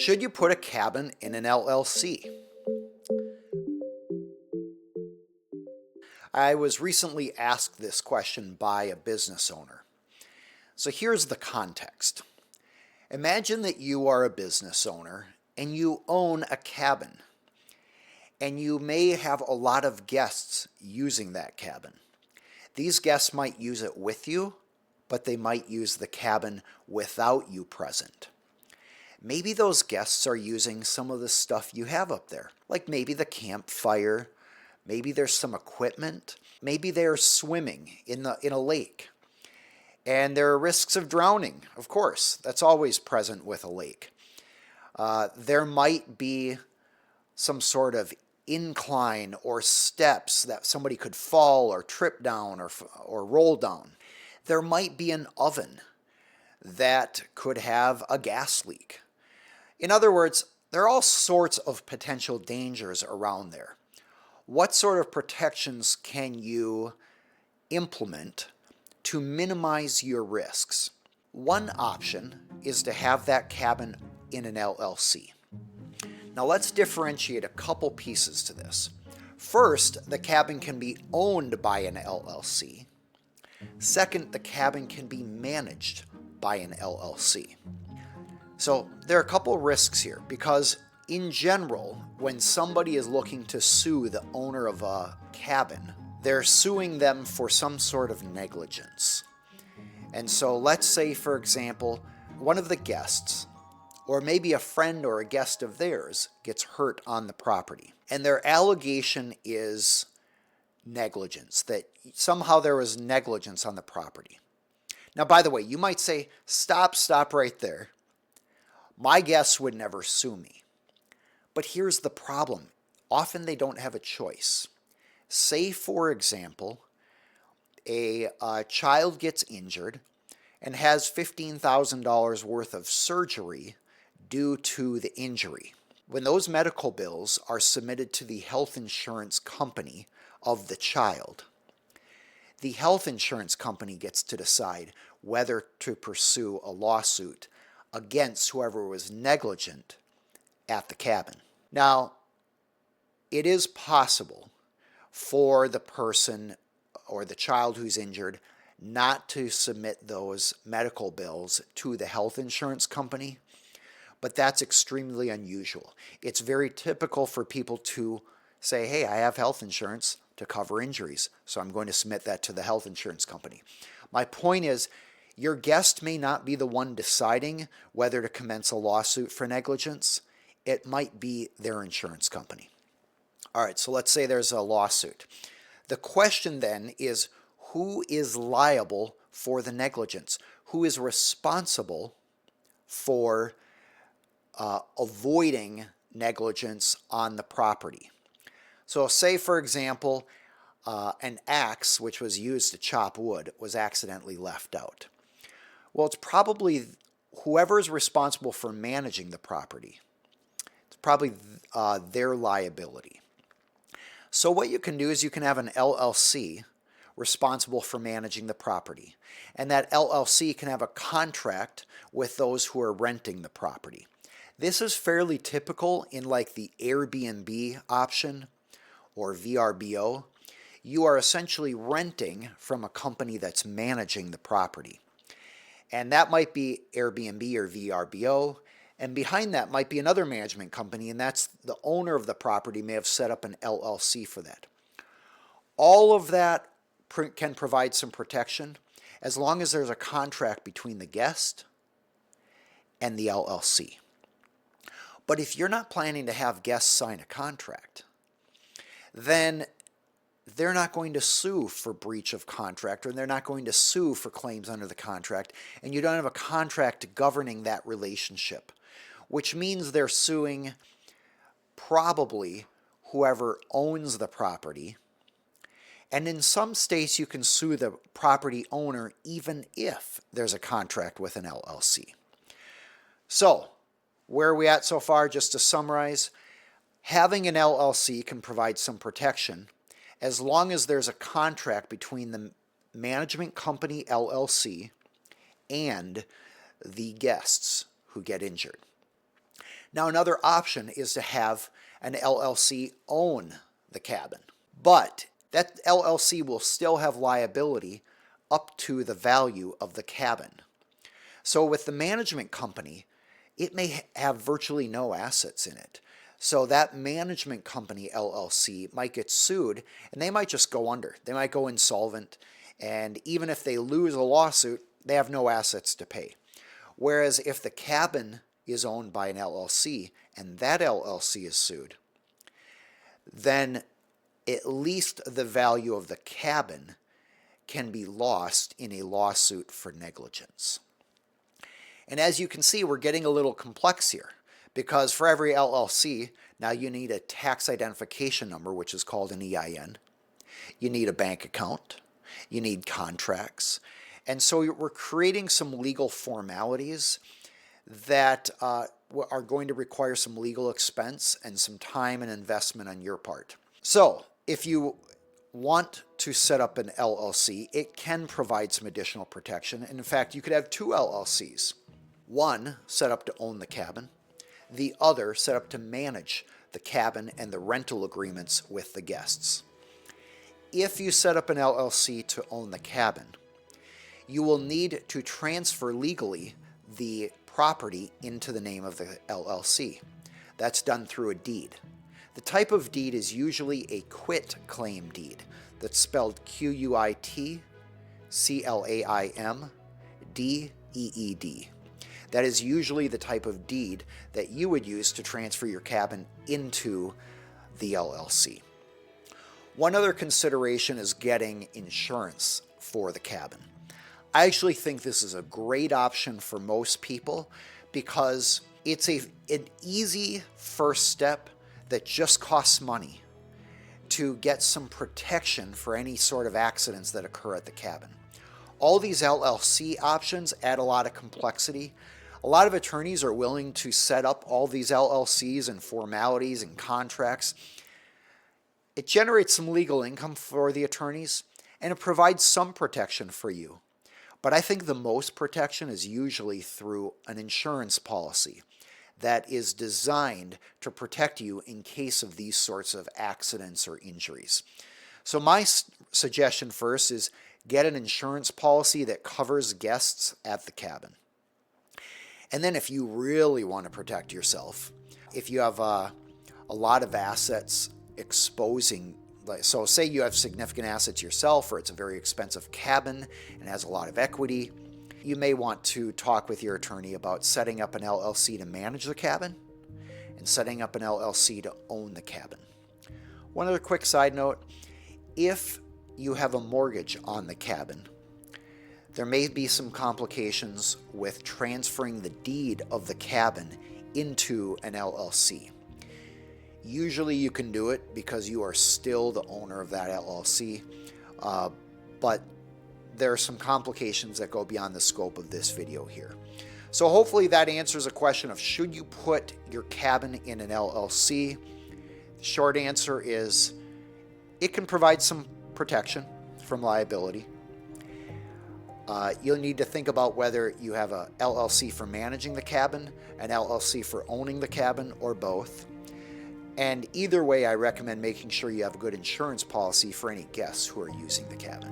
Should you put a cabin in an LLC? I was recently asked this question by a business owner. So here's the context. Imagine that you are a business owner and you own a cabin, and you may have a lot of guests using that cabin. These guests might use it with you, but they might use the cabin without you present. Maybe those guests are using some of the stuff you have up there, like maybe the campfire, maybe there's some equipment, maybe they're swimming in a lake. And there are risks of drowning, of course. That's always present with a lake. There might be some sort of incline or steps that somebody could fall or trip down or roll down. There might be an oven that could have a gas leak. In other words, there are all sorts of potential dangers around there. What sort of protections can you implement to minimize your risks? One option is to have that cabin in an LLC. Now let's differentiate a couple pieces to this. First, the cabin can be owned by an LLC. Second, the cabin can be managed by an LLC. So there are a couple risks here because in general, when somebody is looking to sue the owner of a cabin, they're suing them for some sort of negligence. And so let's say, for example, one of the guests, or maybe a friend or a guest of theirs, gets hurt on the property. And their allegation is negligence, that somehow there was negligence on the property. Now, by the way, you might say, stop right there. My guests would never sue me. But here's the problem. Often they don't have a choice. Say, for example, a child gets injured and has $15,000 worth of surgery due to the injury. When those medical bills are submitted to the health insurance company of the child, the health insurance company gets to decide whether to pursue a lawsuit against whoever was negligent at the cabin. Now, it is possible for the person or the child who's injured not to submit those medical bills to the health insurance company, but that's extremely unusual. It's very typical for people to say, hey, I have health insurance to cover injuries, so I'm going to submit that to the health insurance company. My point is, your guest may not be the one deciding whether to commence a lawsuit for negligence. It might be their insurance company. All right, so let's say there's a lawsuit. The question then is, who is liable for the negligence? Who is responsible for avoiding negligence on the property? So say, for example, an axe, which was used to chop wood, was accidentally left out. Well, it's probably whoever is responsible for managing the property. It's probably their liability. So what you can do is you can have an LLC responsible for managing the property. And that LLC can have a contract with those who are renting the property. This is fairly typical in like the Airbnb option or VRBO. You are essentially renting from a company that's managing the property. And that might be Airbnb or VRBO. And behind that might be another management company, and that's the owner of the property may have set up an LLC for that. All of that can provide some protection as long as there's a contract between the guest and the LLC. But if you're not planning to have guests sign a contract, then they're not going to sue for breach of contract, or they're not going to sue for claims under the contract, and you don't have a contract governing that relationship, which means they're suing probably whoever owns the property. And in some states, you can sue the property owner even if there's a contract with an LLC. So, where are we at so far? Just to summarize, having an LLC can provide some protection as long as there's a contract between the management company LLC and the guests who get injured. Now, another option is to have an LLC own the cabin, but that LLC will still have liability up to the value of the cabin. So with the management company, it may have virtually no assets in it. So that management company LLC might get sued and they might just go under. They might go insolvent, and even if they lose a lawsuit, they have no assets to pay. Whereas if the cabin is owned by an LLC and that LLC is sued, then at least the value of the cabin can be lost in a lawsuit for negligence. And as you can see, we're getting a little complex here, because for every LLC, now you need a tax identification number, which is called an EIN. You need a bank account. You need contracts. And so we're creating some legal formalities that are going to require some legal expense and some time and investment on your part. So if you want to set up an LLC, it can provide some additional protection. And in fact, you could have two LLCs. One set up to own the cabin, the other set up to manage the cabin and the rental agreements with the guests. If you set up an LLC to own the cabin, you will need to transfer legally the property into the name of the LLC. That's done through a deed. The type of deed is usually a quit claim deed. That's spelled QUITCLAIM-DEED. That is usually the type of deed that you would use to transfer your cabin into the LLC. One other consideration is getting insurance for the cabin. I actually think this is a great option for most people because it's an easy first step that just costs money to get some protection for any sort of accidents that occur at the cabin. All these LLC options add a lot of complexity. A lot of attorneys are willing to set up all these LLCs and formalities and contracts. It generates some legal income for the attorneys, and it provides some protection for you. But I think the most protection is usually through an insurance policy that is designed to protect you in case of these sorts of accidents or injuries. So my suggestion first is get an insurance policy that covers guests at the cabin. And then if you really want to protect yourself, if you have a lot of assets exposing, so say you have significant assets yourself, or it's a very expensive cabin and has a lot of equity, you may want to talk with your attorney about setting up an LLC to manage the cabin and setting up an LLC to own the cabin. One other quick side note, if you have a mortgage on the cabin, there may be some complications with transferring the deed of the cabin into an LLC. Usually you can do it because you are still the owner of that LLC, but there are some complications that go beyond the scope of this video here. So hopefully that answers a question of should you put your cabin in an LLC? The short answer is it can provide some protection from liability. You'll need to think about whether you have a LLC for managing the cabin, an LLC for owning the cabin, or both. And either way, I recommend making sure you have a good insurance policy for any guests who are using the cabin.